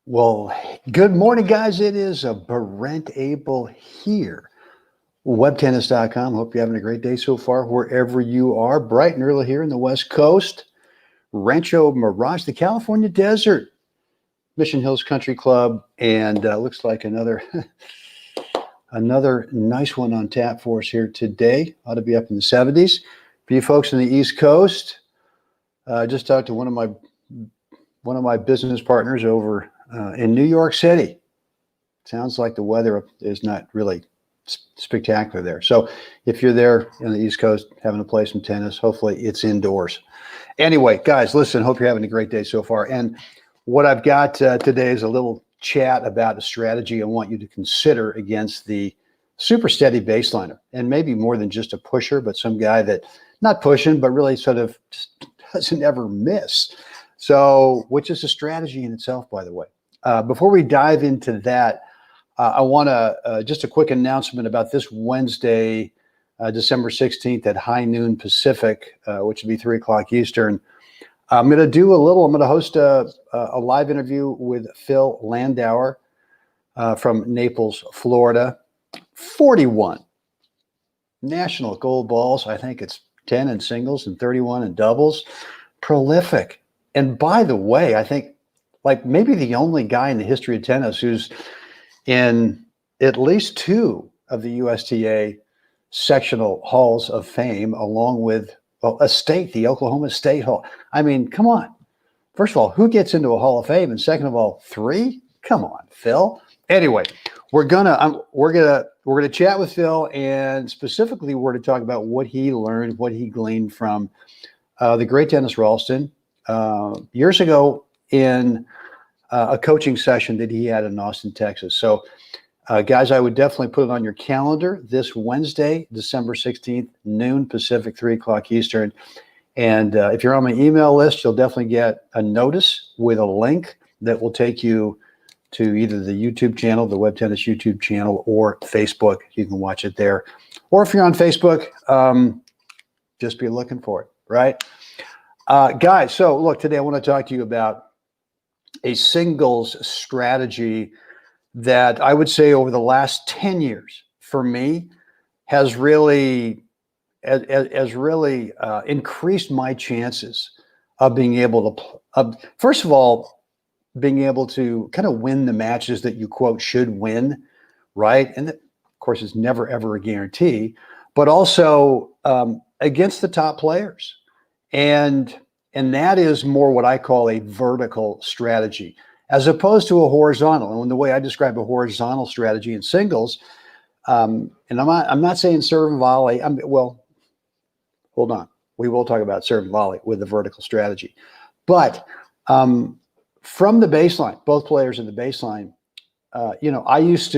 Well, good morning, guys. It is Brent Abel here, webtennis.com. Hope you're having a great day so far, wherever you are. Bright and early here in the West Coast, Rancho Mirage, the California desert, Mission Hills Country Club, and looks like another nice one on tap for us here today. Ought to be up in the 70s. For you folks in the East Coast, just talked to one of my business partners over in New York City. Sounds like the weather is not really spectacular there. So if you're there in the East Coast having to play some tennis, hopefully it's indoors. Anyway, guys, listen, hope you're having a great day so far. And what I've got today is a little chat about a strategy I want you to consider against the super steady baseliner, and maybe more than just a pusher, but some guy that not pushing, but really sort of just doesn't ever miss. So, which is a strategy in itself, by the way. Before we dive into that, I want to just a quick announcement about this Wednesday, December 16th at high noon Pacific, which would be 3 o'clock Eastern. I'm going to host a live interview with Phil Landauer from Naples, Florida. 41 national gold balls. I think it's 10 in singles and 31 in doubles. Prolific. And by the way, I think like maybe the only guy in the history of tennis who's in at least 2 of the USTA sectional halls of fame, along with a state, the Oklahoma State Hall. I mean, come on. First of all, who gets into a Hall of Fame? And second of all, 3? Come on, Phil. Anyway, we're gonna chat with Phil, and specifically we're to talk about what he learned, what he gleaned from the great Dennis Ralston years ago in a coaching session that he had in Austin, Texas. So, guys, I would definitely put it on your calendar this Wednesday, December 16th, noon Pacific, 3 o'clock Eastern. And if you're on my email list, you'll definitely get a notice with a link that will take you to either the YouTube channel, the Web Tennis YouTube channel, or Facebook. You can watch it there. Or if you're on Facebook, just be looking for it, right? Guys, so look, today I want to talk to you about a singles strategy that I would say over the last 10 years for me has really increased my chances of being able to, first of all, being able to kind of win the matches that you quote should win, right? And that, of course, is never, ever a guarantee, but also against the top players. And that is more what I call a vertical strategy, as opposed to a horizontal. And the way I describe a horizontal strategy in singles, and I'm not saying serve and volley. Well, hold on. We will talk about serve and volley with the vertical strategy. But from the baseline, both players in the baseline, I used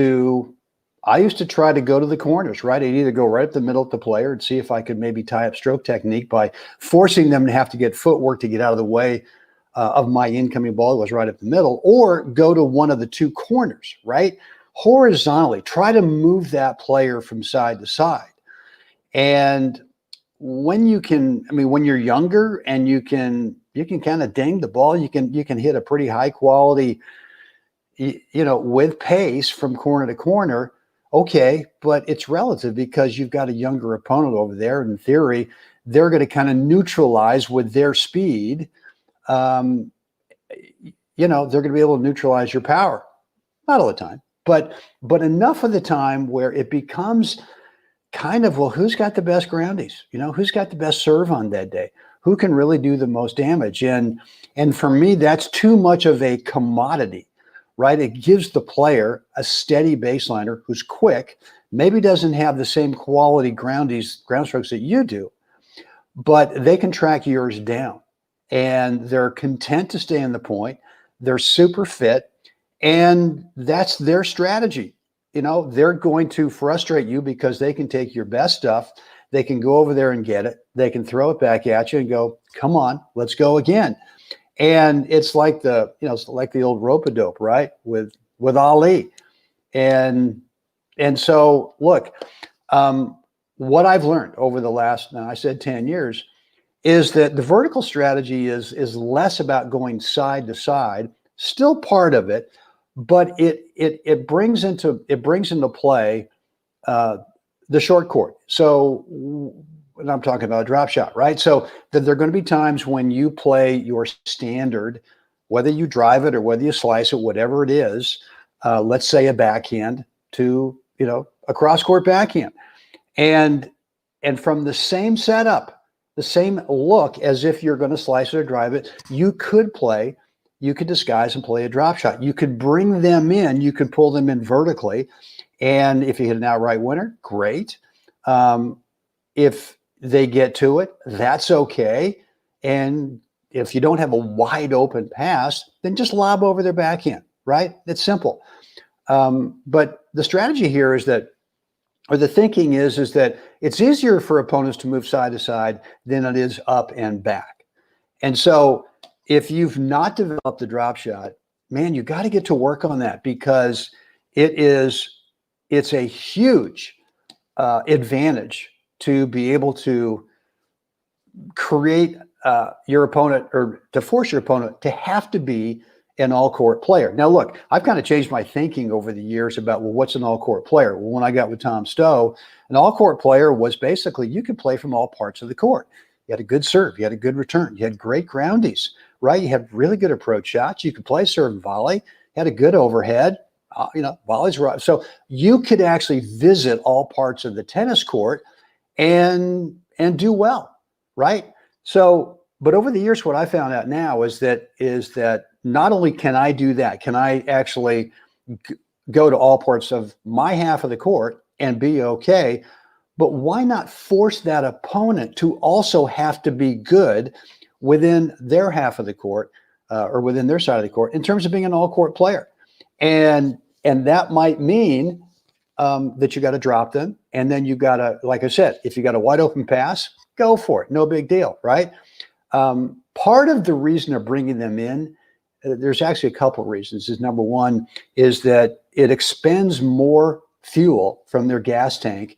to try to go to the corners, right? I'd either go right up the middle of the player and see if I could maybe tie up stroke technique by forcing them to have to get footwork to get out of the way of my incoming ball that was right up the middle, or go to one of the 2 corners, right? Horizontally, try to move that player from side to side. And when you're younger and you can kind of ding the ball, you can hit a pretty high quality, with pace from corner to corner. Okay, but it's relative because you've got a younger opponent over there. In theory, they're going to kind of neutralize with their speed. They're going to be able to neutralize your power. Not all the time, but enough of the time where it becomes kind of, well, who's got the best groundies? Who's got the best serve on that day? Who can really do the most damage? And for me, that's too much of a commodity. Right? It gives the player a steady baseliner who's quick, maybe doesn't have the same quality ground strokes that you do, but they can track yours down. And they're content to stay in the point. They're super fit, and that's their strategy. They're going to frustrate you because they can take your best stuff. They can go over there and get it. They can throw it back at you and go, come on, let's go again. And it's like the old rope-a-dope, right? With Ali. And so look, what I've learned over the last, now I said 10 years, is that the vertical strategy is less about going side to side still part of it, but it brings into play the short court. So when I'm talking about a drop shot, right? So that there are going to be times when you play your standard, whether you drive it or whether you slice it, whatever it is, let's say a backhand to, a cross court backhand. And from the same setup, the same look as if you're going to slice it or drive it, you could disguise and play a drop shot. You could bring them in, you could pull them in vertically. And if you hit an outright winner, great. If they get to it, that's okay. And if you don't have a wide open pass, then just lob over their backhand, right? It's simple. But the strategy here is that, or the thinking is that it's easier for opponents to move side to side than it is up and back. And so if you've not developed the drop shot, man, you got to get to work on that, because it's a huge advantage to be able to create your opponent, or to force your opponent to have to be an all-court player. Now, look, I've kind of changed my thinking over the years about, well, what's an all-court player? Well, when I got with Tom Stowe, an all-court player was basically you could play from all parts of the court. You had a good serve, you had a good return, you had great groundies, right? You had really good approach shots. You could play serve and volley. You had a good overhead. Volleys were, so you could actually visit all parts of the tennis court and do well, right? So, but over the years, what I found out now is that not only can I do that, can I actually go to all parts of my half of the court and be okay, but why not force that opponent to also have to be good within their half of the court, or within their side of the court, in terms of being an all-court player? And that might mean that you got to drop them, and then you got to, like I said, if you got a wide open pass, go for it, no big deal, right? Part of the reason of bringing them in, there's actually a couple of reasons. Is number one is that it expends more fuel from their gas tank,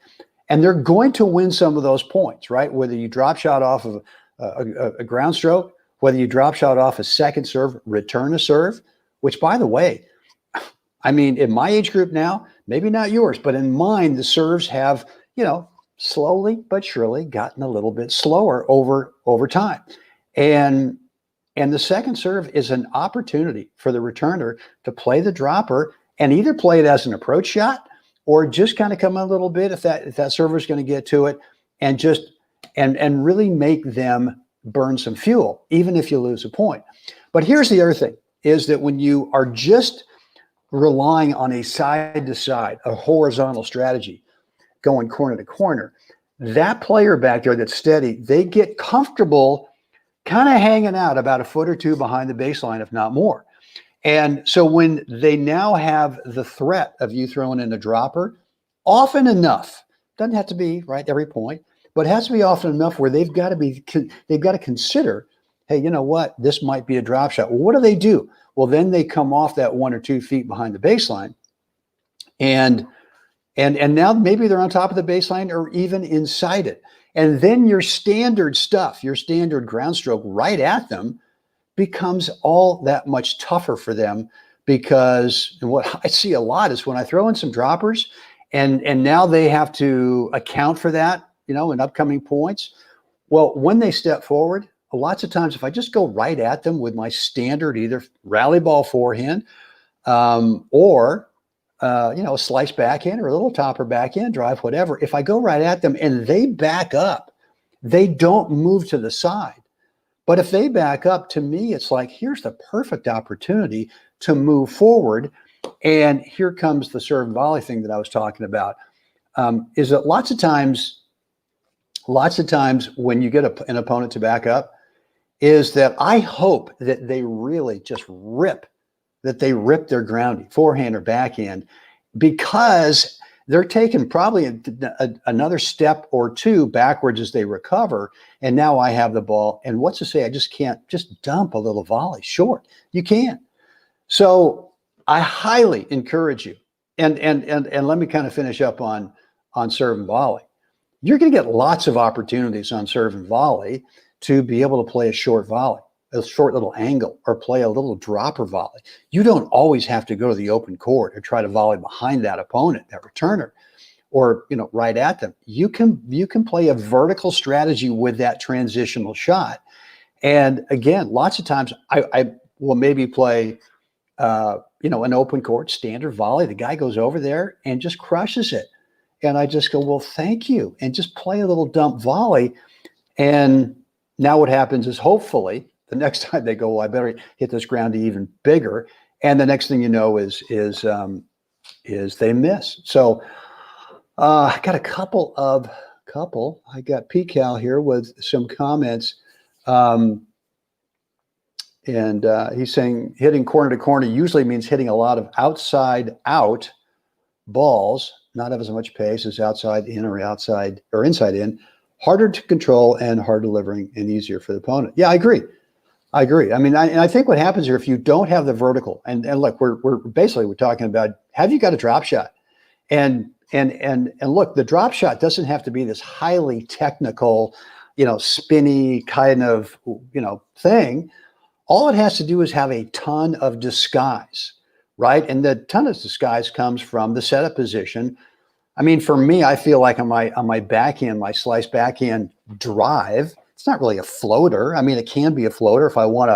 and they're going to win some of those points, right? Whether you drop shot off of a ground stroke, whether you drop shot off a second serve, return a serve, which, by the way, I mean, in my age group now, maybe not yours, but in mine, the serves have, slowly but surely gotten a little bit slower over time. And the second serve is an opportunity for the returner to play the dropper and either play it as an approach shot, or just kind of come a little bit if that server is going to get to it, and just and really make them burn some fuel, even if you lose a point. But here's the other thing, is that when you are just relying on a side to side, a horizontal strategy, going corner to corner, that player back there that's steady, they get comfortable kind of hanging out about a foot or two behind the baseline, if not more. And so when they now have the threat of you throwing in a dropper, often enough, doesn't have to be right every point, but it has to be often enough where they've got to consider, hey, you know what, this might be a drop shot. Well, what do? Well, then they come off that 1 or 2 feet behind the baseline, and now maybe they're on top of the baseline or even inside it. And then your standard stuff, your standard ground stroke right at them, becomes all that much tougher for them, because what I see a lot is when I throw in some droppers and now they have to account for that, in upcoming points. Well, when they step forward, lots of times if I just go right at them with my standard either rally ball forehand, or a slice backhand or a little topper backhand drive, whatever, if I go right at them and they back up, they don't move to the side. But if they back up, to me, it's like, here's the perfect opportunity to move forward. And here comes the serve and volley thing that I was talking about, is that lots of times when you get an opponent to back up, is that I hope that they really just rip their grounding, forehand or backhand, because they're taking probably another step or two backwards as they recover. And now I have the ball. And what's to say I just can't just dump a little volley short? You can. So I highly encourage you. And let me kind of finish up on serve and volley. You're going to get lots of opportunities on serve and volley to be able to play a short volley. a short little angle or play a little dropper volley. You don't always have to go to the open court or try to volley behind that opponent, that returner, or right at them. You can play a vertical strategy with that transitional shot. And again, lots of times I will maybe play an open court standard volley. The guy goes over there and just crushes it. And I just go, well, thank you. And just play a little dump volley. And now what happens is hopefully the next time they go, well, I better hit this ground even bigger. And the next thing you know is they miss. So I got a couple. I got PCal here with some comments. And he's saying hitting corner to corner usually means hitting a lot of outside out balls, not have as much pace as outside in or outside or inside in, harder to control and hard delivering and easier for the opponent. Yeah, I agree. I mean, I think what happens here, if you don't have the vertical, and look, we're talking about, have you got a drop shot? And look, the drop shot doesn't have to be this highly technical, spinny kind of, thing. All it has to do is have a ton of disguise, right? And the ton of disguise comes from the setup position. I mean, for me, I feel like on my backhand, my slice backhand drive, it's not really a floater. I mean, it can be a floater if I want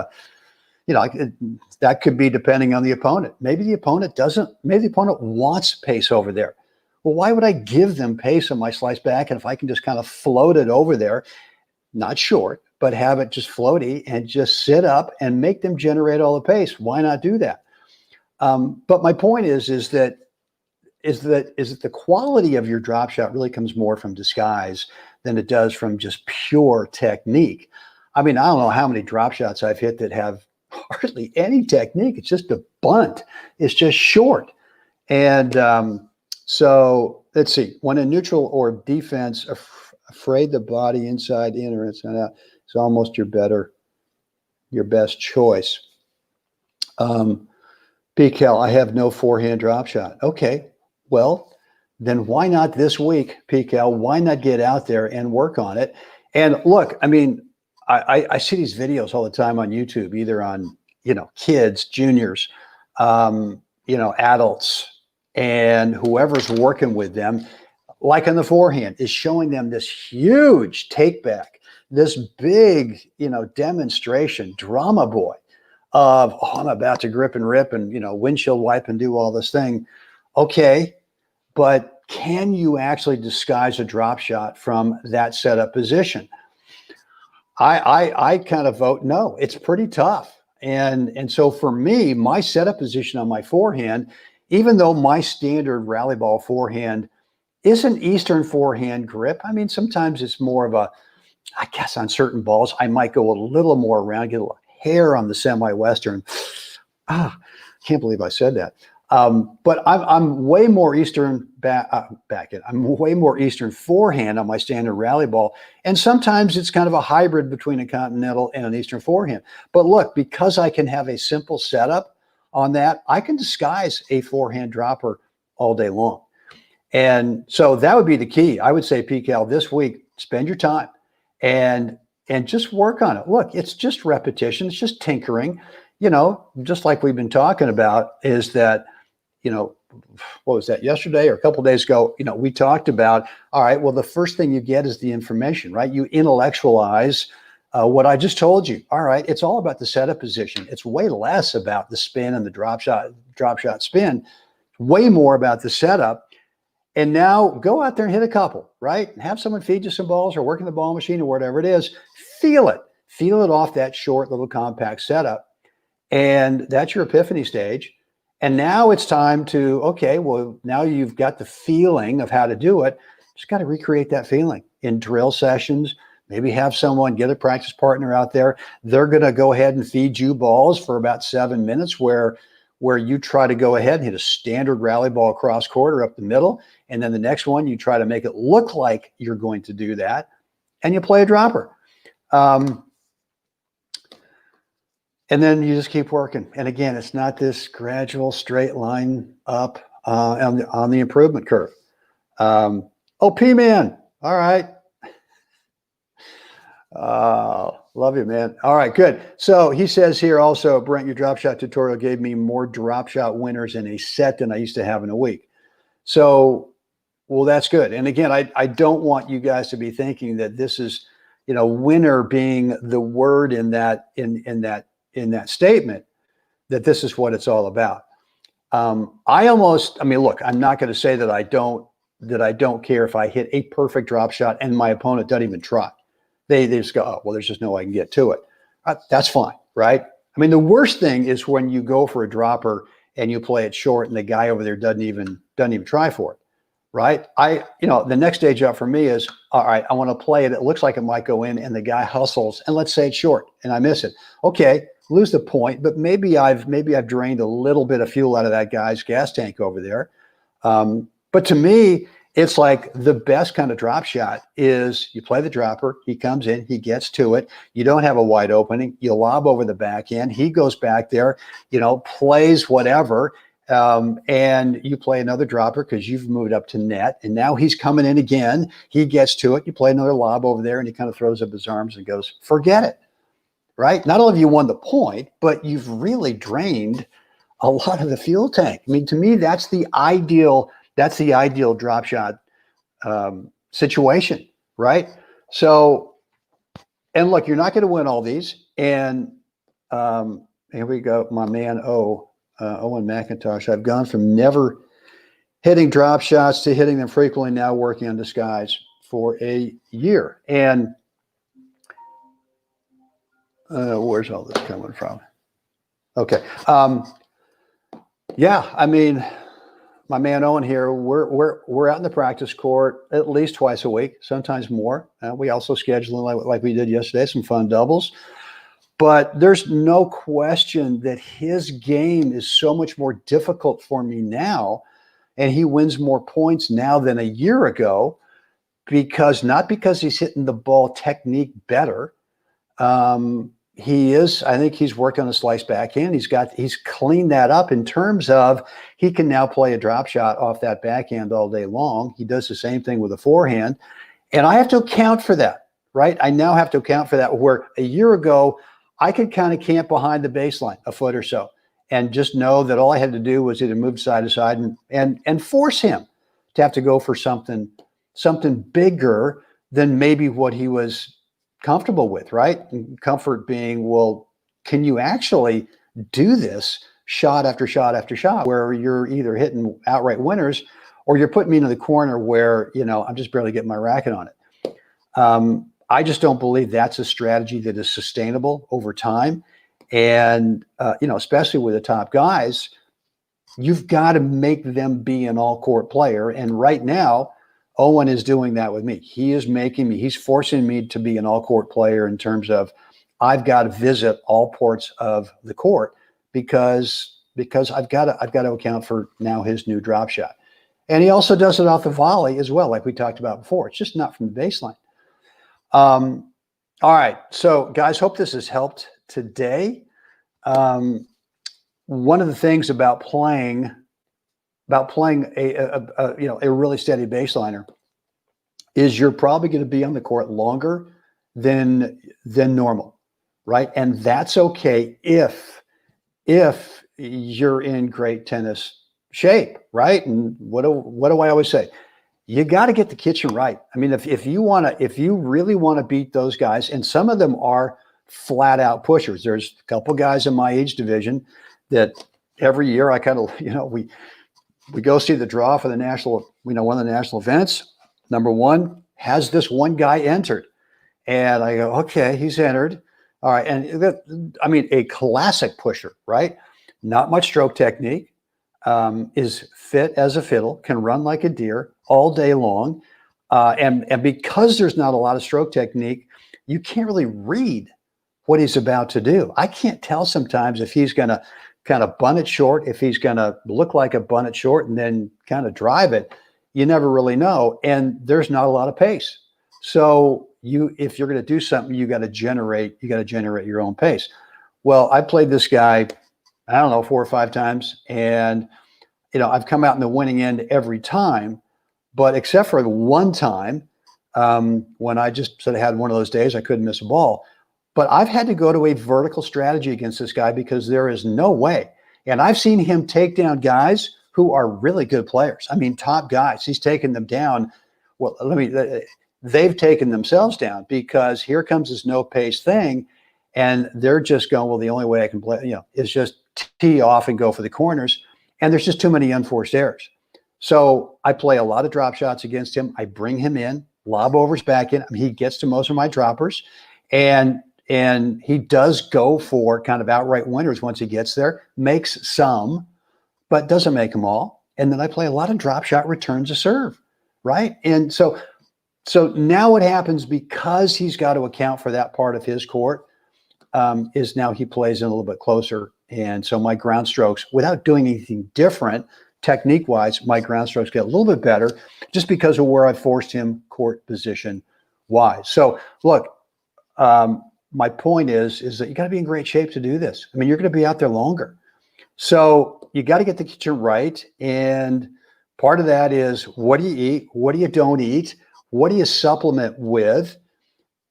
to, that could be depending on the opponent. Maybe the opponent wants pace over there. Well, why would I give them pace on my slice backhand if I can just kind of float it over there, not short, but have it just floaty and just sit up and make them generate all the pace? Why not do that? But my point is that the quality of your drop shot really comes more from disguise than it does from just pure technique. I mean, I don't know how many drop shots I've hit that have hardly any technique. It's just a bunt. It's just short. And so let's see. When in neutral or defense, afraid the body inside in or inside out, it's almost your best choice. PCal, I have no forehand drop shot. Okay, well, then why not this week, PCal? Why not get out there and work on it? And look, I mean, I see these videos all the time on YouTube, either on, kids, juniors, adults, and whoever's working with them, like on the forehand, is showing them this huge take back, this big, demonstration, drama boy of, I'm about to grip and rip and, windshield wipe and do all this thing. Okay, but can you actually disguise a drop shot from that setup position? I kind of vote no. It's pretty tough. And so for me, my setup position on my forehand, even though my standard rally ball forehand is an Eastern forehand grip, I mean, sometimes it's more of I guess on certain balls, I might go a little more around, get a little hair on the semi-Western. Can't believe I said that. But I'm way more Eastern backhand. I'm way more Eastern forehand on my standard rally ball. And sometimes it's kind of a hybrid between a continental and an Eastern forehand. But look, because I can have a simple setup on that, I can disguise a forehand dropper all day long. And so that would be the key. I would say, PCal, this week, spend your time and just work on it. Look, it's just repetition. It's just tinkering, just like we've been talking about, is that, what was that, yesterday or a couple of days ago, we talked about, all right, well, the first thing you get is the information, right? You intellectualize what I just told you. All right, it's all about the setup position. It's way less about the spin and the drop shot spin, way more about the setup. And now go out there and hit a couple, right? Have someone feed you some balls or work in the ball machine or whatever it is. Feel it off that short little compact setup. And that's your epiphany stage. And now it's time to, okay, well, now you've got the feeling of how to do it. Just got to recreate that feeling in drill sessions. Maybe have someone, get a practice partner out there. They're going to go ahead and feed you balls for about 7 minutes where you try to go ahead and hit a standard rally ball across court or up the middle. And then the next one, you try to make it look like you're going to do that. And you play a dropper. And then you just keep working. And again, it's not this gradual straight line up on the improvement curve. P-Man. All right. Love you, man. All right, good. So he says here also, Brent, your drop shot tutorial gave me more drop shot winners in a set than I used to have in a week. So, well, that's good. And again, I don't want you guys to be thinking that this is, winner being the word in that statement, that this is what it's all about. Look, I'm not going to say that I don't care if I hit a perfect drop shot and my opponent doesn't even try. They just go, oh, well, there's just no way I can get to it. That's fine, right? I mean, the worst thing is when you go for a dropper and you play it short and the guy over there doesn't even try for it, right? The next stage up for me is, all right, I want to play it. It looks like it might go in and the guy hustles and let's say it's short and I miss it. Okay, lose the point, but maybe I've drained a little bit of fuel out of that guy's gas tank over there. But to me, it's like the best kind of drop shot is you play the dropper, he comes in, he gets to it. You don't have a wide opening. You lob over the backhand. He goes back there, plays whatever, and you play another dropper because you've moved up to net. And now he's coming in again. He gets to it. You play another lob over there, and he kind of throws up his arms and goes, forget it, right? Not only have you won the point, but you've really drained a lot of the fuel tank. I mean, to me, that's the ideal drop shot situation, right? So, and look, you're not going to win all these. And here we go, my man Owen McIntosh. I've gone from never hitting drop shots to hitting them frequently, now working on disguise for a year. And where's all this coming from? Okay. Yeah, I mean, my man Owen here, we're out in the practice court at least twice a week, sometimes more. We also schedule, like we did yesterday, some fun doubles. But there's no question that his game is so much more difficult for me now, and he wins more points now than a year ago, not because he's hitting the ball technique better. I think he's worked on a slice backhand. He's cleaned that up in terms of he can now play a drop shot off that backhand all day long. He does the same thing with a forehand. And I have to account for that, right? I now have to account for that, where a year ago, I could kind of camp behind the baseline a foot or so and just know that all I had to do was either move side to side and force him to have to go for something bigger than maybe what he was comfortable with, right? And comfort being, well, can you actually do this shot after shot after shot where you're either hitting outright winners or you're putting me into the corner where, I'm just barely getting my racket on it. I just don't believe that's a strategy that is sustainable over time. And, especially with the top guys, you've got to make them be an all-court player. And right now, Owen is doing that with me. He's forcing me to be an all-court player in terms of I've got to visit all ports of the court because I've got to account for now his new drop shot. And he also does it off the volley as well, like we talked about before. It's just not from the baseline. All right. So guys, hope this has helped today. One of the things about playing a really steady baseliner is you're probably going to be on the court longer than normal, right? And that's okay if you're in great tennis shape, right? And what do I always say? You got to get the kitchen right. I mean, if you really want to beat those guys, and some of them are flat out pushers. There's a couple guys in my age division that every year I kind of, we go see the draw for the national, one of the national events. Number one has this one guy entered. And I go, okay, he's entered. All right. And a classic pusher, right? Not much stroke technique, is fit as a fiddle, can run like a deer all day long. And because there's not a lot of stroke technique, you can't really read what he's about to do. I can't tell sometimes if he's going to kind of bunt it short, if he's going to look like a bunt it short and then kind of drive it. You never really know. And there's not a lot of pace. So if you're going to do something, you got to generate your own pace. Well, I played this guy, I don't know, 4 or 5 times. And, I've come out in the winning end every time, but except for one time, when I just sort of had one of those days, I couldn't miss a ball. But I've had to go to a vertical strategy against this guy because there is no way. And I've seen him take down guys who are really good players. I mean, top guys. He's taken them down. Well, they've taken themselves down because here comes this no pace thing. And they're just going, well, the only way I can play, is just tee off and go for the corners. And there's just too many unforced errors. So I play a lot of drop shots against him. I bring him in, lob overs back in. I mean, he gets to most of my droppers. And he does go for kind of outright winners once he gets there, makes some, but doesn't make them all. And then I play a lot of drop shot returns to serve, right? And so now what happens, because he's got to account for that part of his court, is now he plays in a little bit closer. And so my ground strokes, without doing anything different, technique-wise, my ground strokes get a little bit better just because of where I forced him court position-wise. So look, my point is that you got to be in great shape to do this. I mean, you're going to be out there longer. So you got to get the kitchen right. And part of that is, what do you eat? What do you don't eat? What do you supplement with?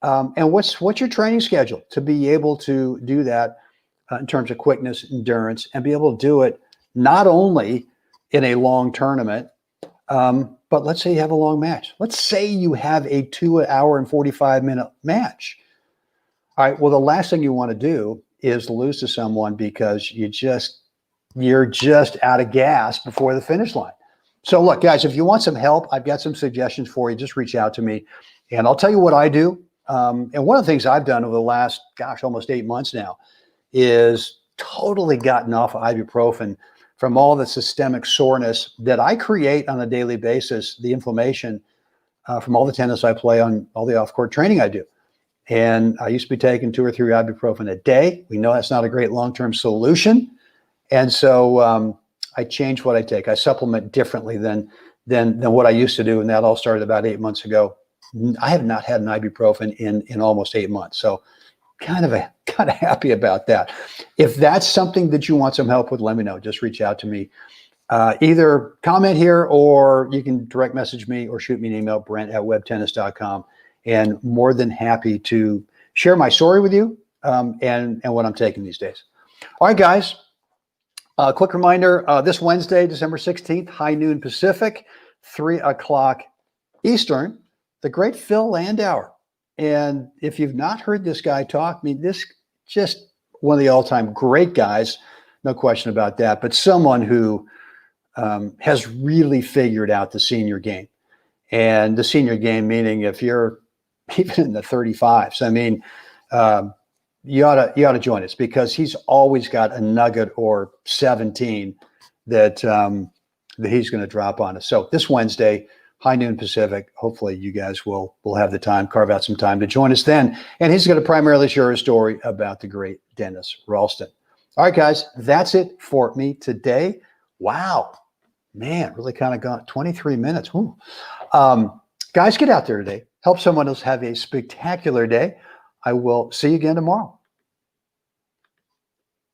And what's your training schedule to be able to do that in terms of quickness, endurance, and be able to do it not only in a long tournament, but let's say you have a long match. Let's say you have a 2 hour and 45-minute match. All right, well, the last thing you want to do is lose to someone because you're just out of gas before the finish line. So look, guys, if you want some help, I've got some suggestions for you. Just reach out to me and I'll tell you what I do. And one of the things I've done over the last, almost 8 months now is totally gotten off of ibuprofen from all the systemic soreness that I create on a daily basis, the inflammation from all the tennis I play, on all the off-court training I do. And I used to be taking 2 or 3 ibuprofen a day. We know that's not a great long-term solution. And so I changed what I take. I supplement differently than what I used to do. And that all started about 8 months ago. I have not had an ibuprofen in almost 8 months. So kind of happy about that. If that's something that you want some help with, let me know. Just reach out to me. Either comment here, or you can direct message me or shoot me an email, brent@webtennis.com. And more than happy to share my story with you and what I'm taking these days. All right, guys. Quick reminder, this Wednesday, December 16th, high noon Pacific, 3 o'clock Eastern, the great Phil Landauer. And if you've not heard this guy talk, I mean, this just one of the all-time great guys, no question about that, but someone who has really figured out the senior game. And the senior game, meaning if you're even in the 35s, I mean, you ought to join us, because he's always got a nugget or 17 that he's going to drop on us. So this Wednesday, high noon Pacific, hopefully you guys will have the time, carve out some time to join us then. And he's going to primarily share a story about the great Dennis Ralston. All right, guys, that's it for me today. Wow, man, really kind of gone 23 minutes. Guys, get out there today. Help someone else have a spectacular day. I will see you again tomorrow.